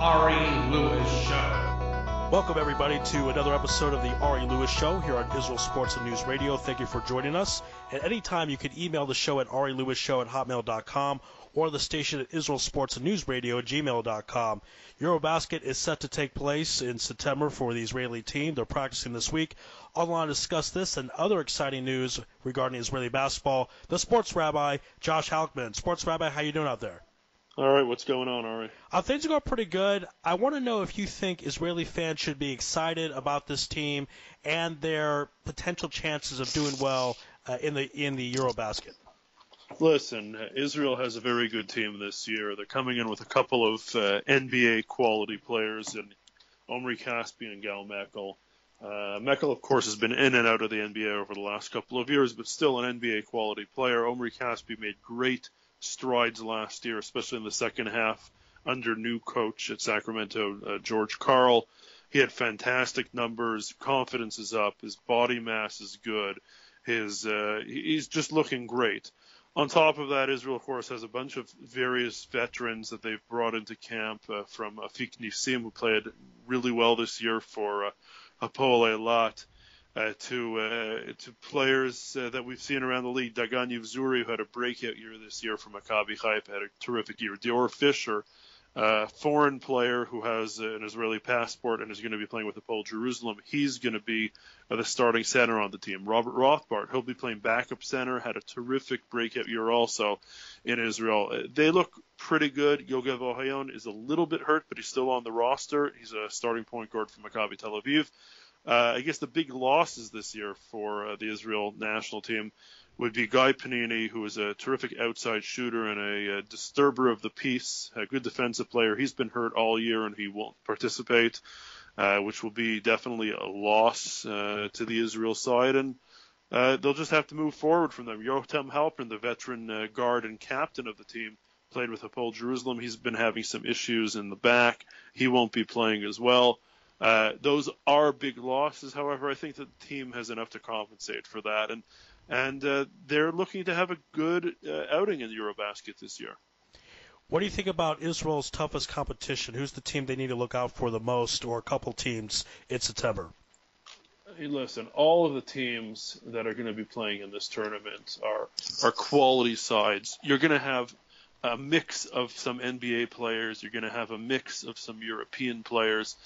Ari Louis Show. Welcome, everybody, to another episode of the Ari Louis Show here on Israel Sports and News Radio. Thank you for joining us. At any time, you can email the show at arilouisshow@hotmail.com or the station at Israel Sports and News Radio at gmail.com. Eurobasket is set to take place in September for the Israeli team. They're practicing this week. Online to discuss this and other exciting news regarding Israeli basketball, the Sports Rabbi, Josh Halickman. Sports Rabbi, how you doing out there? All right, what's going on, Ari? Things are going pretty good. I want to know if you think Israeli fans should be excited about this team and their potential chances of doing well in the Eurobasket. Listen, Israel has a very good team this year. They're coming in with a couple of NBA quality players in Omri Casspi and Gal Mekel. Mekel, of course, has been in and out of the NBA over the last couple of years, but still an NBA quality player. Omri Casspi made great strides last year, especially in the second half under new coach at Sacramento, George Karl. He had fantastic numbers. Confidence is up. His body mass is good. He's just looking great. On top of that, Israel, of course, has a bunch of various veterans that they've brought into camp from Afik Nissim, who played really well this year for Hapoel Eilat. To players that we've seen around the league. Dagan Yivzuri, who had a breakout year this year from Maccabi Haifa, had a terrific year. Dior Fisher, foreign player who has an Israeli passport and is going to be playing with Hapoel Jerusalem. He's going to be the starting center on the team. Robert Rothbard, he'll be playing backup center, had a terrific breakout year also in Israel. They look pretty good. Yogev Ohayon is a little bit hurt, but he's still on the roster. He's a starting point guard for Maccabi Tel Aviv. I guess the big losses this year for the Israel national team would be Guy Panini, who is a terrific outside shooter and a disturber of the peace, a good defensive player. He's been hurt all year and he won't participate, which will be definitely a loss to the Israel side. And they'll just have to move forward from them. Yotam Halpern, the veteran guard and captain of the team, played with Hapoel Jerusalem. He's been having some issues in the back. He won't be playing as well. Those are big losses. However, I think that the team has enough to compensate for that, and they're looking to have a good outing in Eurobasket this year. What do you think about Israel's toughest competition? Who's the team they need to look out for the most, or a couple teams in September? Hey, listen, all of the teams that are going to be playing in this tournament are quality sides. You're going to have a mix of some NBA players. You're going to have a mix of some European players.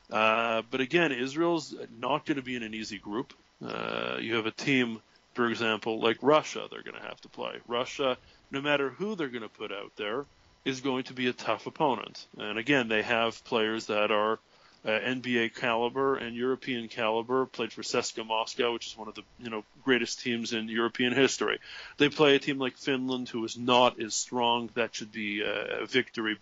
But again, Israel's not going to be in an easy group. You have a team, for example, like Russia they're going to have to play. Russia, no matter who they're going to put out there, is going to be a tough opponent. And again, they have players that are NBA caliber and European caliber, played for CSKA Moscow, which is one of the greatest teams in European history. They play a team like Finland, who is not as strong. That should be a victory.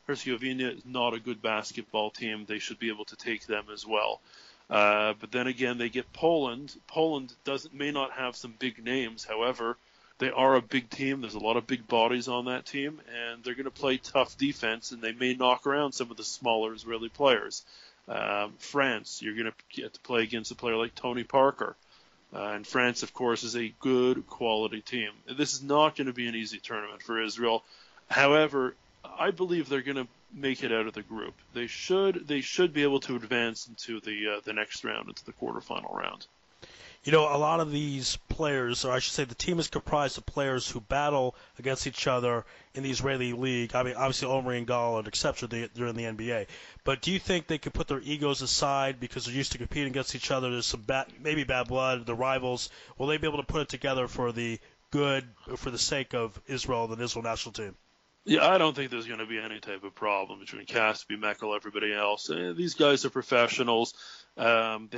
Herzegovina is not a good basketball team. They should be able to take them as well. But then again, they get Poland. Poland may not have some big names. However, they are a big team. There's a lot of big bodies on that team, and they're going to play tough defense, and they may knock around some of the smaller Israeli players. France, you're going to get to play against a player like Tony Parker. And France, of course, is a good quality team. This is not going to be an easy tournament for Israel. However, I believe they're going to make it out of the group. They should be able to advance into the next round, into the quarterfinal round. A lot of these players, or I should say the team is comprised of players who battle against each other in the Israeli league. I mean, obviously Omri and Gal are an exception. They're in the NBA. But do you think they could put their egos aside because they're used to competing against each other? There's some maybe bad blood, the rivals. Will they be able to put it together for the sake of Israel, the Israel national team? Yeah, I don't think there's going to be any type of problem between Casspi, Mekel, everybody else. These guys are professionals. They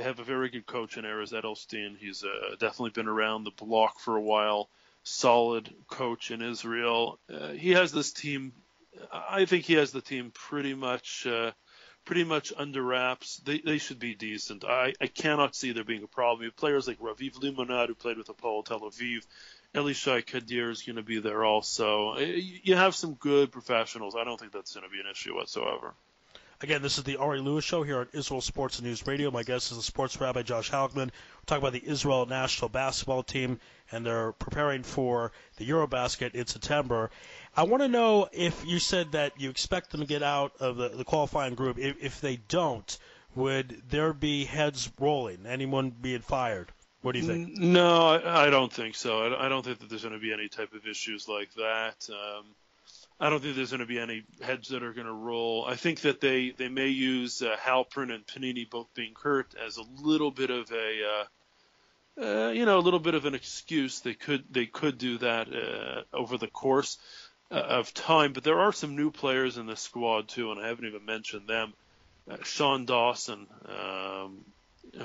have a very good coach in Erez Edelstein. He's definitely been around the block for a while. Solid coach in Israel. He has this team. I think he has the team pretty much under wraps. They should be decent. I cannot see there being a problem. You have players like Raviv Limonad, who played with Hapoel Tel Aviv. Elishai Kadir is going to be there also. You have some good professionals. I don't think that's going to be an issue whatsoever. Again, this is the Ari Louis Show here on Israel Sports and News Radio. My guest is the Sports Rabbi Josh Halickman. We're talking about the Israel national basketball team, and they're preparing for the Eurobasket in September. I want to know if you said that you expect them to get out of the qualifying group. If they don't, would there be heads rolling? Anyone being fired? What do you think? No, I don't think so. I don't think that there's going to be any type of issues like that. I don't think there's going to be any heads that are going to roll. I think that they may use Halpern and Panini both being hurt as a little bit of a little bit of an excuse. They could do that over the course of time. But there are some new players in the squad too, and I haven't even mentioned them. Sean Dawson,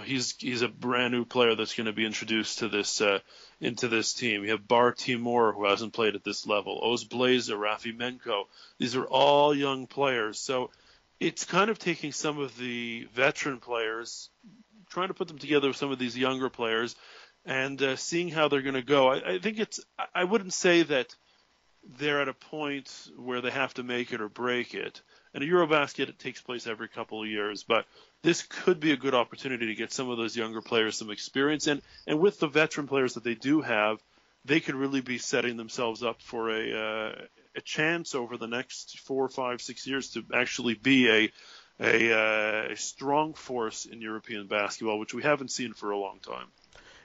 he's a brand new player that's going to be introduced to this into this team. You have Bar Timur, who hasn't played at this level. Oz Blazer, Rafi Menko. These are all young players. So it's kind of taking some of the veteran players, trying to put them together with some of these younger players, and seeing how they're going to go. I think I wouldn't say that they're at a point where they have to make it or break it. And a Eurobasket, it takes place every couple of years, but this could be a good opportunity to get some of those younger players some experience. And with the veteran players that they do have, they could really be setting themselves up for a chance over the next 4, 5, 6 years to actually be a strong force in European basketball, which we haven't seen for a long time.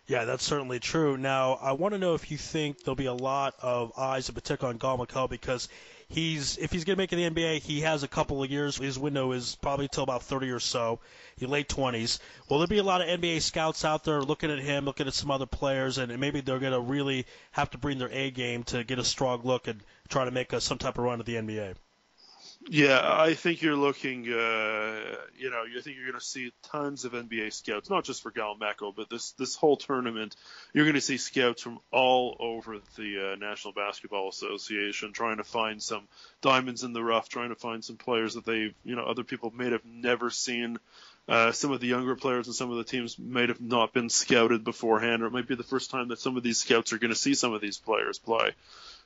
Yeah, that's certainly true. Now, I want to know if you think there'll be a lot of eyes in particular on Gal McCall, because if he's going to make it in the NBA, he has a couple of years. His window is probably till about 30 or so, in late 20s. Will there be a lot of NBA scouts out there looking at him, looking at some other players, and maybe they're going to really have to bring their A game to get a strong look and try to make some type of run at the NBA? Yeah, I think you're looking, I think you're going to see tons of NBA scouts, not just for Galmeko, but this whole tournament. You're going to see scouts from all over the National Basketball Association trying to find some diamonds in the rough, trying to find some players that other people may have never seen. Some of the younger players and some of the teams might have not been scouted beforehand, or it might be the first time that some of these scouts are going to see some of these players play.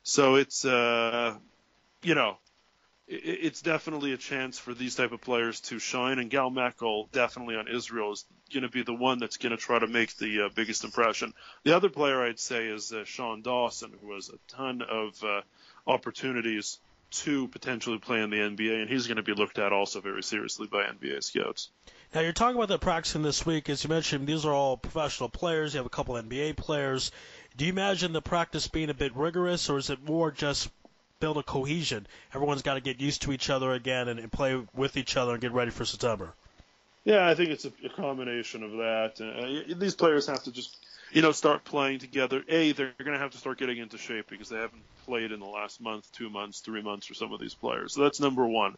So it's, it's definitely a chance for these type of players to shine, and Gal Mekel definitely on Israel is going to be the one that's going to try to make the biggest impression. The other player I'd say is Sean Dawson, who has a ton of opportunities to potentially play in the NBA, and he's going to be looked at also very seriously by NBA scouts. Now, you're talking about the practicing this week. As you mentioned, these are all professional players. You have a couple NBA players. Do you imagine the practice being a bit rigorous, or is it more just build a cohesion? Everyone's got to get used to each other again and play with each other and get ready for September. Yeah, I think it's a combination of that. These players have to just, start playing together. They're going to have to start getting into shape because they haven't played in the last month, 2 months, 3 months for some of these players. So that's number one.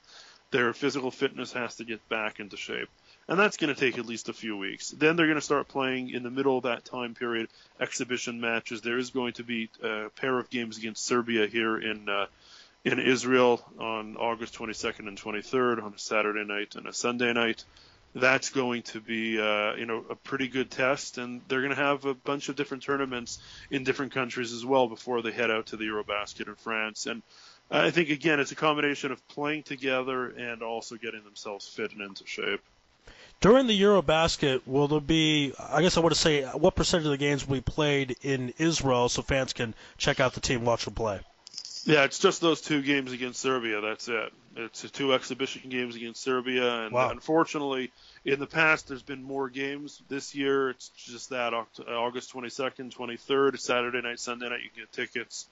Their physical fitness has to get back into shape. And that's going to take at least a few weeks. Then they're going to start playing in the middle of that time period, exhibition matches. There is going to be a pair of games against Serbia here in Israel on August 22nd and 23rd on a Saturday night and a Sunday night. That's going to be, a pretty good test, and they're going to have a bunch of different tournaments in different countries as well before they head out to the Eurobasket in France. And I think, again, it's a combination of playing together and also getting themselves fit and into shape. During the Eurobasket, will there be, I guess I want to say, what percentage of the games will be played in Israel so fans can check out the team, watch them play? Yeah, it's just those 2 games against Serbia. That's it. It's 2 exhibition games against Serbia. And Unfortunately, in the past, there's been more games. This year, it's just that August 22nd, 23rd, Saturday night, Sunday night, you can get tickets.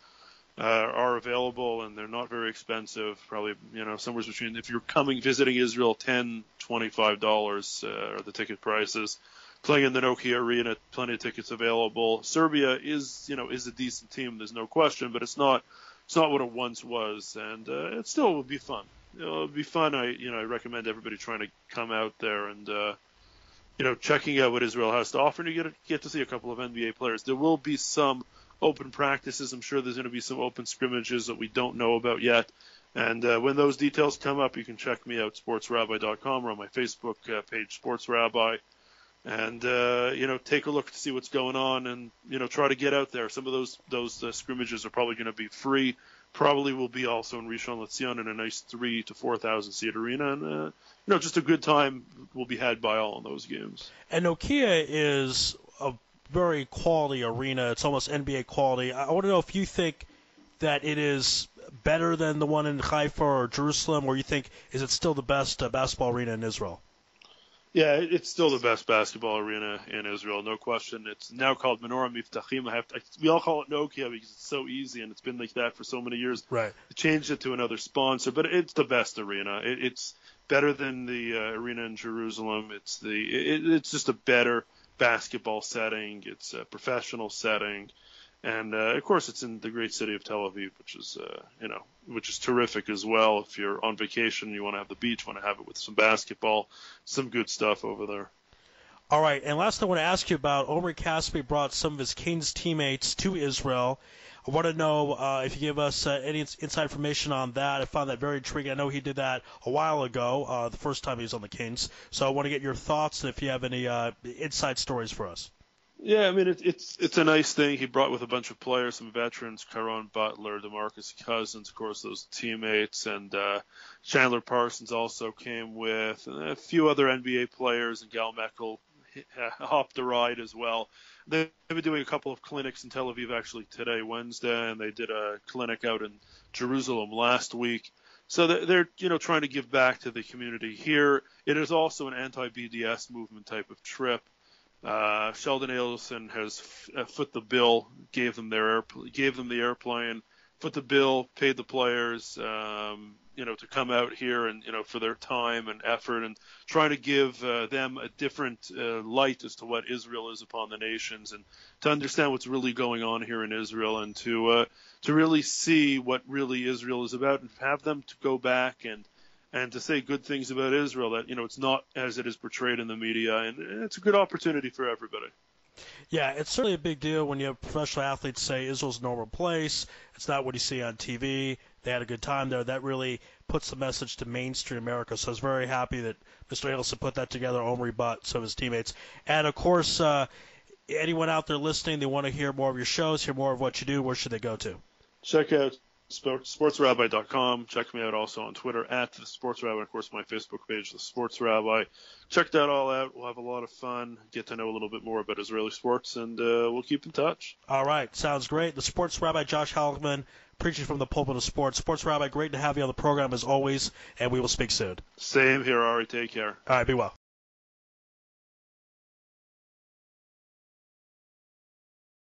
Are available, and they're not very expensive. Probably, somewhere between, if you're visiting Israel, $10, $25 are the ticket prices. Playing in the Nokia Arena, plenty of tickets available. Serbia is a decent team. There's no question, but it's not what it once was, and it still would be fun. It'll be fun. I recommend everybody trying to come out there and checking out what Israel has to offer, and you get to see a couple of NBA players. There will be some open practices. I'm sure there's going to be some open scrimmages that we don't know about yet. And when those details come up, you can check me out, sportsrabbi.com, or on my Facebook page, Sports Rabbi, and take a look to see what's going on, and try to get out there. Some of those scrimmages are probably going to be free. probably will be also in Rishon LeZion in a nice 3,000 to 4,000 seat arena, and just a good time will be had by all in those games. And Nokia is a very quality arena. It's almost NBA quality. I want to know if you think that it is better than the one in Haifa or Jerusalem, or you think is it still the best basketball arena in Israel? Yeah, it's still the best basketball arena in Israel, no question. It's now called Menorah Miftachim. We all call it Nokia because it's so easy, and it's been like that for so many years. Right. They changed it to another sponsor, but it's the best arena. It's better than the arena in Jerusalem. It's just a better basketball setting. It's a professional setting. And of course, it's in the great city of Tel Aviv, which is terrific as well. If you're on vacation, you want to have the beach, want to have it with some basketball, some good stuff over there. All right, and last I want to ask you about, Omri Casspi brought some of his Kings teammates to Israel. I want to know if you give us any inside information on that. I found that very intriguing. I know he did that a while ago, the first time he was on the Kings. So I want to get your thoughts and if you have any inside stories for us. Yeah, I mean, it's a nice thing. He brought with a bunch of players, some veterans, Caron Butler, DeMarcus Cousins, of course, those teammates, and Chandler Parsons also came with, and a few other NBA players, and Gal Meckel hopped the ride as well. They've been doing a couple of clinics in Tel Aviv actually today, Wednesday, and they did a clinic out in Jerusalem last week. So they're trying to give back to the community here. It is also an anti-BDS movement type of trip. Sheldon Adelson has foot the bill, gave them the airplane, foot the bill, paid the players, to come out here and for their time and effort and trying to give them a different light as to what Israel is upon the nations and to understand what's really going on here in Israel and to really see what really Israel is about and have them to go back and to say good things about Israel, that, it's not as it is portrayed in the media, and it's a good opportunity for everybody. Yeah, it's certainly a big deal when you have professional athletes say Israel's a normal place. It's not what you see on TV. They had a good time there. That really puts the message to mainstream America. So I was very happy that Mr. Adelson put that together. Omri brought some of his teammates. And, of course, anyone out there listening, they want to hear more of your shows, hear more of what you do, where should they go to? Check out sportsrabbi.com. Check me out also on Twitter at the Sports Rabbi, and of course my Facebook page, the Sports Rabbi. Check that all out. We'll have a lot of fun, get to know a little bit more about Israeli sports, and we'll keep in touch. All right, sounds great. The Sports Rabbi, Josh Halickman, preaching from the pulpit of sports. Sports Rabbi, great to have you on the program as always, and we will speak soon. Same here, Ari. Take care. All right, be well.